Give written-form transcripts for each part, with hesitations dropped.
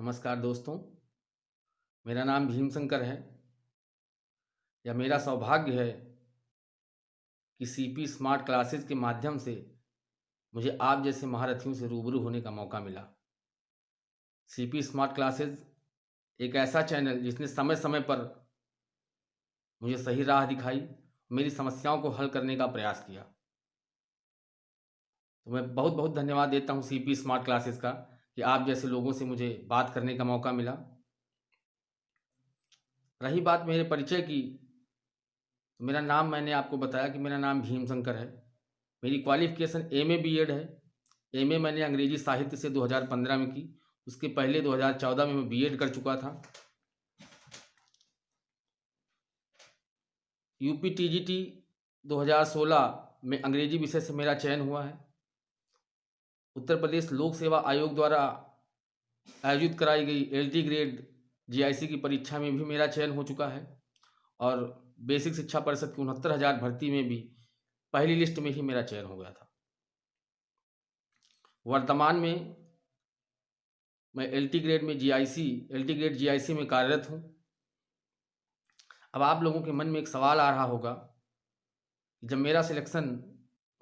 नमस्कार दोस्तों, मेरा नाम भीमशंकर है। यह मेरा सौभाग्य है कि सीपी स्मार्ट क्लासेस के माध्यम से मुझे आप जैसे महारथियों से रूबरू होने का मौका मिला। सीपी स्मार्ट क्लासेस एक ऐसा चैनल जिसने समय-समय पर मुझे सही राह दिखाई, मेरी समस्याओं को हल करने का प्रयास किया। तो मैं बहुत-बहुत धन्यवाद देता हूँ सीपी स्मार्ट क्लासेस का कि आप जैसे लोगों से मुझे बात करने का मौका मिला। रही बात मेरे परिचय की, तो मेरा नाम मैंने आपको बताया कि मेरा नाम भीमशंकर है। मेरी क्वालिफ़िकेशन एमए बीएड है। एमए मैंने अंग्रेजी साहित्य से 2015 में की। उसके पहले 2014 में मैं बीएड कर चुका था। यूपी टीजीटी 2016 में अंग्रेजी विषय से मेरा चयन हुआ है। उत्तर प्रदेश लोक सेवा आयोग द्वारा आयोजित कराई गई एलटी ग्रेड जीआईसी की परीक्षा में भी मेरा चयन हो चुका है और बेसिक शिक्षा परिषद की 69,000 भर्ती में भी पहली लिस्ट में ही मेरा चयन हो गया था। वर्तमान में मैं एलटी ग्रेड जीआईसी में कार्यरत हूँ। अब आप लोगों के मन में एक सवाल आ रहा होगा कि जब मेरा सिलेक्शन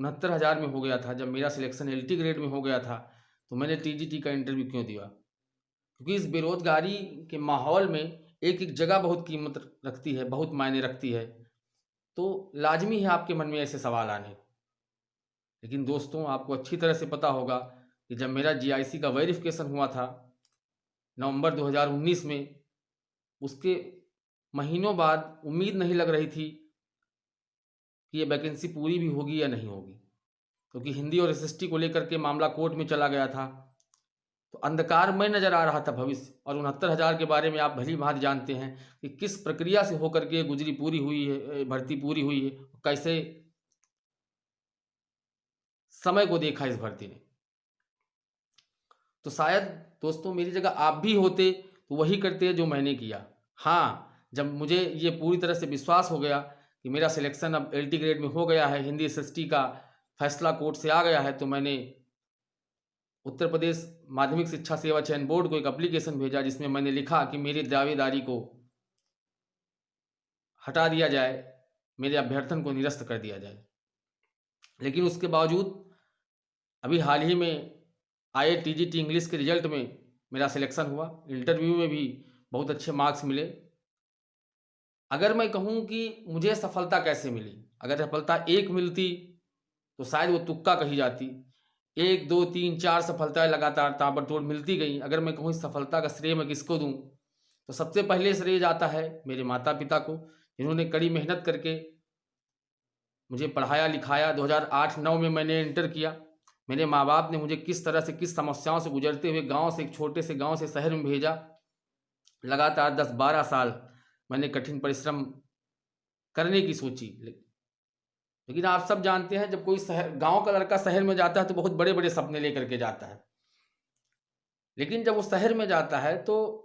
69,000 में हो गया था, जब मेरा सिलेक्शन एलटी ग्रेड में हो गया था, तो मैंने टीजीटी का इंटरव्यू क्यों दिया? क्योंकि इस बेरोज़गारी के माहौल में एक-एक जगह बहुत कीमत रखती है, बहुत मायने रखती है। तो लाज़मी है आपके मन में ऐसे सवाल आने। लेकिन दोस्तों, आपको अच्छी तरह से पता होगा कि जब मेरा जीआईसी का वेरिफ़िकेशन हुआ था, नवंबर 2019 में, उसके महीनों बाद उम्मीद नहीं लग रही थी कि ये वैकेंसी पूरी भी होगी या नहीं होगी। क्योंकि हिंदी और एसएसटी को लेकर के मामला कोर्ट में चला गया था। तो अंधकारमय नज़र आ रहा था भविष्य और 69,000 के बारे में आप भली-भाँति जानते हैं कि किस प्रक्रिया से होकर के पूरी हुई है, भर्ती पूरी हुई है, कैसे समय को देखा इस भर्ती ने। तो शायद दोस्तों मेरी जगह आप भी होते तो वही करते जो मैंने किया। हाँ, जब मुझे ये पूरी तरह से विश्वास हो गया कि मेरा सिलेक्शन अब एलटी ग्रेड में हो गया है, हिंदी एसएसटी का फैसला कोर्ट से आ गया है, तो मैंने उत्तर प्रदेश माध्यमिक शिक्षा सेवा चयन बोर्ड को एक एप्लीकेशन भेजा जिसमें मैंने लिखा कि मेरी दावेदारी को हटा दिया जाए, मेरे अभ्यर्थन को निरस्त कर दिया जाए। लेकिन उसके बावजूद अभी हाल ही में आए टीजीटी इंग्लिश के रिजल्ट में मेरा सिलेक्शन हुआ। इंटरव्यू में भी बहुत अच्छे मार्क्स मिले। अगर मैं कहूँ कि मुझे सफलता कैसे मिली? अगर सफलता एक मिलती तो शायद वो तुक्का कही जाती। 1, 2, 3, 4 सफलताएँ लगातार ताबड़तोड़ मिलती गईं। अगर मैं कहूँ इस सफलता का श्रेय मैं किसको दूँ? तो सबसे पहले श्रेय जाता है मेरे माता-पिता को, जिन्होंने कड़ी मेहनत करके मुझे पढ़ाया-लिखाया। 2008-9 में मैंने इंटर किया। मेरे माँ-बाप ने मुझे किस तरह से, किस समस्याओं से गुज़रते हुए गाँव से, एक छोटे से गाँव से शहर में भेजा। लगातार 10-12 साल मैंने कठिन परिश्रम करने की सोची। लेकिन आप सब जानते हैं जब कोई शहर गाँव का लड़का शहर में जाता है तो बहुत बड़े-बड़े सपने लेकर के जाता है। लेकिन जब वो शहर में जाता है तो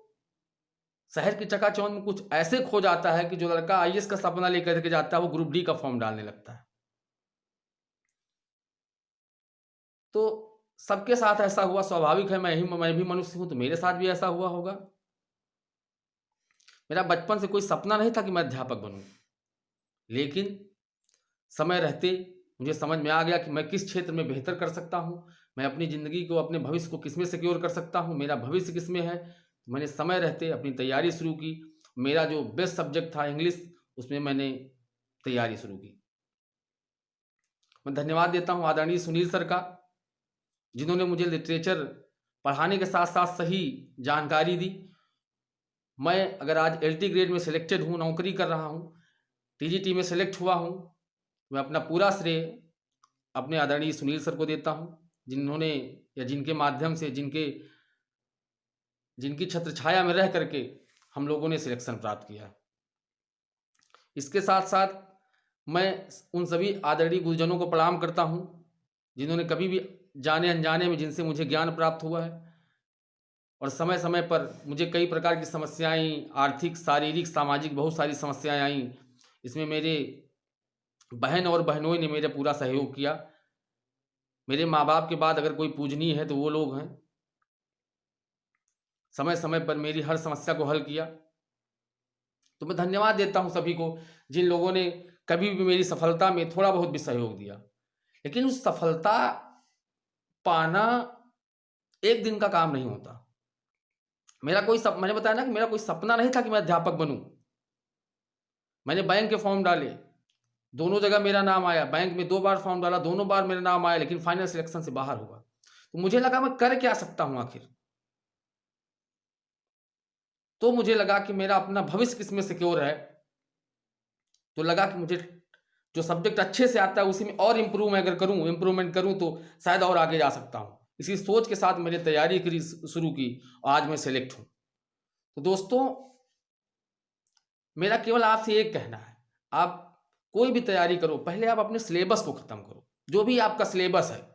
शहर की चकाचौंध में कुछ ऐसे खो जाता है कि जो लड़का आईएएस का सपना लेकर के जाता है वो ग्रुप डी का फॉर्म डालने लगता है। तो सबके साथ ऐसा हुआ, स्वाभाविक है, मैं भी मनुष्य हूँ तो मेरे साथ भी ऐसा हुआ होगा। मेरा बचपन से कोई सपना नहीं था कि मैं अध्यापक बनूँ। लेकिन समय रहते मुझे समझ में आ गया कि मैं किस क्षेत्र में बेहतर कर सकता हूँ, मैं अपनी ज़िंदगी को, अपने भविष्य को किसमें सिक्योर कर सकता हूँ, मेरा भविष्य किसमें है। तो मैंने समय रहते अपनी तैयारी शुरू की। मेरा जो बेस्ट सब्जेक्ट था इंग्लिश, उसमें मैंने तैयारी शुरू की। मैं धन्यवाद देता हूँ आदरणीय सुनील सर का, जिन्होंने मुझे लिटरेचर पढ़ाने के साथ-साथ सही जानकारी दी। मैं अगर आज एलटी ग्रेड में सिलेक्टेड हूँ, नौकरी कर रहा हूँ, टीजीटी में सेलेक्ट हुआ हूँ, मैं अपना पूरा श्रेय अपने आदरणीय सुनील सर को देता हूँ, जिन्होंने या जिनके माध्यम से, जिनकी छत्र छाया में रह करके हम लोगों ने सिलेक्शन प्राप्त किया। इसके साथ-साथ मैं उन सभी आदरणीय गुरुजनों को प्रणाम करता हूँ, जिन्होंने कभी भी जाने-अनजाने में जिनसे मुझे ज्ञान प्राप्त हुआ है और समय-समय पर मुझे कई प्रकार की समस्याएँ, आर्थिक, शारीरिक, सामाजिक बहुत सारी समस्याएँ आईं। इसमें मेरे बहन और बहनोई ने मेरा पूरा सहयोग किया। मेरे माँ-बाप के बाद अगर कोई पूजनीय है तो वो लोग हैं। समय समय पर मेरी हर समस्या को हल किया। तो मैं धन्यवाद देता हूं सभी को जिन लोगों ने कभी भी मेरी सफलता में थोड़ा बहुत भी सहयोग दिया। लेकिन उस सफलता पाना एक दिन का काम नहीं होता। मैंने बताया ना कि मेरा कोई सपना नहीं था कि मैं अध्यापक बनूं। मैंने बैंक के फॉर्म डाले, दोनों जगह मेरा नाम आया। बैंक में 2 बार फॉर्म डाला, दोनों बार मेरा नाम आया, लेकिन फाइनल सिलेक्शन से बाहर हुआ। तो मुझे लगा मैं कर क्या सकता हूं आखिर। तो मुझे लगा कि मेरा अपना भविष्य किसमें सिक्योर है। तो लगा कि मुझे जो सब्जेक्ट अच्छे से आता है उसी में और इम्प्रूवमेंट करूं तो शायद और आगे जा सकता हूं। इसी सोच के साथ मैंने तैयारी करी, शुरू की, और आज मैं सेलेक्ट हूं। तो दोस्तों, मेरा केवल आपसे एक कहना है, आप कोई भी तैयारी करो, पहले आप अपने सिलेबस को खत्म करो। जो भी आपका सिलेबस है,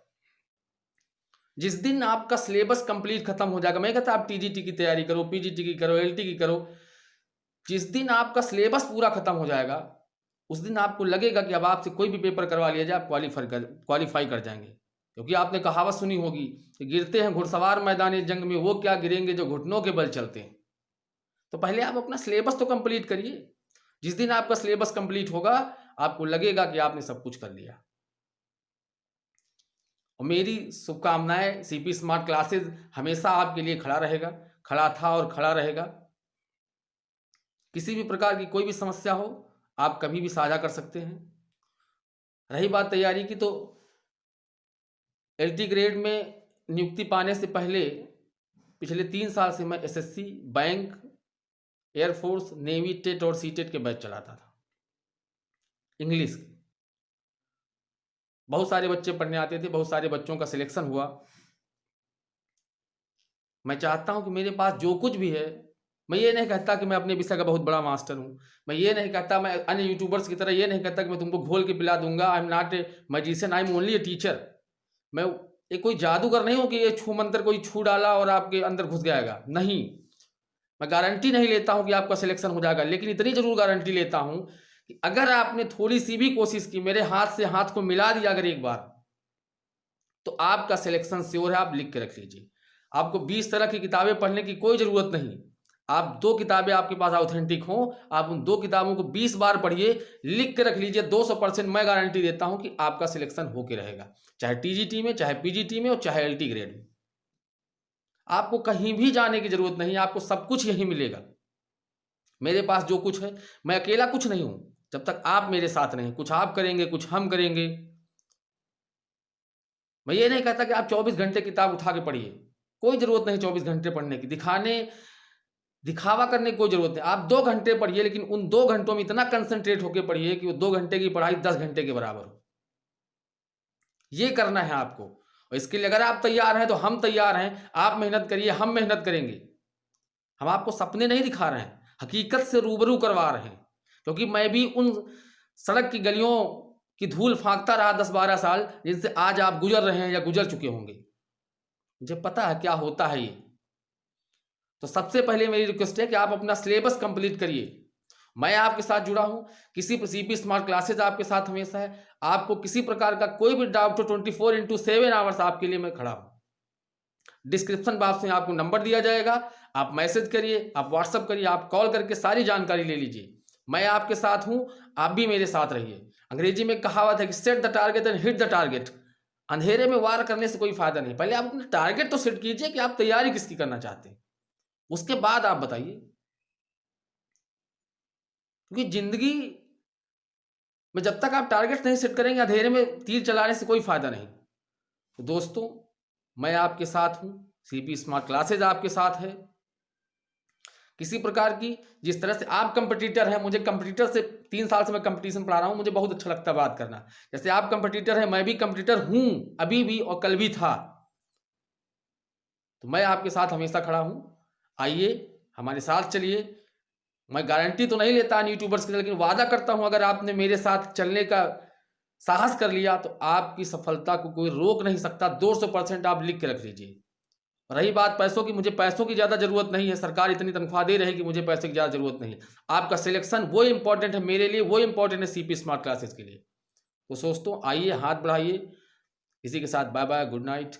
जिस दिन आपका सिलेबस कंप्लीट खत्म हो जाएगा, मैं कहता आप टीजीटी की तैयारी करो, पीजीटी की करो, एलटी की करो, जिस दिन आपका सिलेबस पूरा खत्म हो जाएगा उस दिन आपको लगेगा कि अब आपसे कोई भी पेपर करवा लिया जाए आप क्वालिफाई कर जाएंगे। क्योंकि आपने कहावत सुनी होगी कि गिरते हैं घुड़सवार मैदान जंग में, वो क्या गिरेंगे जो घुटनों के बल चलते हैं। तो पहले आप अपना सिलेबस तो कंप्लीट करिए। जिस दिन आपका सिलेबस कंप्लीट होगा आपको लगेगा कि आपने सब कुछ कर लिया। और मेरी शुभकामनाएं, सीपी स्मार्ट क्लासेस हमेशा आपके लिए खड़ा रहेगा, खड़ा था और खड़ा रहेगा। किसी भी प्रकार की कोई भी समस्या हो आप कभी भी साझा कर सकते हैं। रही बात तैयारी की, तो एलटी ग्रेड में नियुक्ति पाने से पहले पिछले 3 साल से मैं SSC, bank, air force, navy, TET और सीटेट के बैच चलाता था इंग्लिश के। बहुत सारे बच्चे पढ़ने आते थे, बहुत सारे बच्चों का सिलेक्शन हुआ। मैं चाहता हूं कि मेरे पास जो कुछ भी है, मैं ये नहीं कहता कि मैं अपने विषय का बहुत बड़ा मास्टर हूं, मैं ये नहीं कहता, मैं अन्य यूट्यूबर्स की तरह ये नहीं कहता कि मैं तुमको घोल के पिला दूंगा। I am not a magician, I am only a teacher. मैं एक कोई जादूगर नहीं हूं कि ये छू मंत्र कोई छू डाला और आपके अंदर घुस जाएगा, नहीं। मैं गारंटी नहीं लेता हूं कि आपका सिलेक्शन हो जाएगा, लेकिन इतनी जरूर गारंटी लेता हूं कि अगर आपने थोड़ी सी भी कोशिश की, मेरे हाथ से हाथ को मिला दिया अगर एक बार, तो आपका सिलेक्शन श्योर है। आप लिख के रख लीजिए। आपको 20 तरह की किताबें पढ़ने की कोई जरूरत नहीं। आप 2 किताबें आपके पास ऑथेंटिक हो, आप उन 2 किताबों को 20 बार पढ़िए, लिख के रख लीजिए। 200% मैं गारंटी देता हूं कि आपका सिलेक्शन होके रहेगा, चाहे टीजीटी में, चाहे पीजीटी में और चाहे एलटी ग्रेड में। आपको कहीं भी जाने की जरूरत नहीं, आपको सब कुछ यहीं मिलेगा। मेरे पास जो कुछ है, मैं अकेला कुछ नहीं हूं। जब तक आप मेरे साथ नहीं, कुछ आप करेंगे, कुछ हम करेंगे। मैं ये नहीं कहता कि आप 24 घंटे किताब उठा के पढ़िए, कोई जरूरत नहीं 24 घंटे पढ़ने की। दिखावा करने की कोई जरूरत नहीं। आप 2 घंटे पढ़िए, लेकिन उन 2 घंटों में इतना कंसंट्रेट होकर पढ़िए कि वो 2 घंटे की पढ़ाई 10 घंटे के बराबर हो। ये करना है आपको, और इसके लिए अगर आप तैयार हैं तो हम तैयार हैं। आप मेहनत करिए, हम मेहनत करेंगे। हम आपको सपने नहीं दिखा रहे हैं, हकीकत से रूबरू करवा रहे हैं। क्योंकि मैं भी उन सड़क की गलियों की धूल फांकता रहा 10-12 साल, जिनसे आज आप गुजर रहे हैं या गुजर चुके होंगे। मुझे पता है क्या होता है ये। तो सबसे पहले मेरी रिक्वेस्ट है कि आप अपना सिलेबस कंप्लीट करिए। मैं आपके साथ जुड़ा हूं, किसी पर सीपी स्मार्ट क्लासेज आपके साथ हमेशा है। आपको किसी प्रकार का कोई भी डाउट हो, 24x7 आवर्स आपके लिए मैं खड़ा हूं। डिस्क्रिप्शन बॉक्स में आपको नंबर दिया जाएगा, आप मैसेज करिए, आप व्हाट्सअप करिए, आप कॉल करके सारी जानकारी ले लीजिए। मैं आपके साथ हूं, आप भी मेरे साथ रहिए। अंग्रेजी में कहावत है कि set the target and hit the target. अंधेरे में वार करने से कोई फायदा नहीं। पहले आप अपना टारगेट तो सेट कीजिए कि आप तैयारी किसकी करना चाहते हैं, उसके बाद आप बताइए। क्योंकि जिंदगी में जब तक आप टारगेट नहीं सेट करेंगे, अंधेरे में तीर चलाने से कोई फायदा नहीं। तो दोस्तों, मैं आपके साथ हूं, सीपी स्मार्ट क्लासेज आपके साथ है। किसी प्रकार की, जिस तरह से आप कंपटीटर हैं, मुझे कंपटीटर से 3 साल से मैं कंपटीशन पढ़ा रहा हूं, मुझे बहुत अच्छा लगता है बात करना। जैसे आप कंपटीटर हैं, मैं भी कंपटीटर हूं, अभी भी और कल भी था। तो मैं आपके साथ हमेशा खड़ा हूं। आइए हमारे साथ चलिए। मैं गारंटी तो नहीं लेता यूट्यूबर्स की, लेकिन वादा करता हूं अगर आपने मेरे साथ चलने का साहस कर लिया तो आपकी सफलता को कोई रोक नहीं सकता। 200% आप लिख के रख लीजिए। रही बात पैसों की, मुझे पैसों की ज़्यादा जरूरत नहीं है। सरकार इतनी तनख्वाह दे रही है कि मुझे पैसे की ज़्यादा जरूरत नहीं है। आपका सिलेक्शन वो इंपॉर्टेंट है मेरे लिए, वो इंपॉर्टेंट है सीपी स्मार्ट क्लासेस के लिए। तो दोस्तों, आइए हाथ बढ़ाइए। इसी के साथ बाय बाय, गुड नाइट।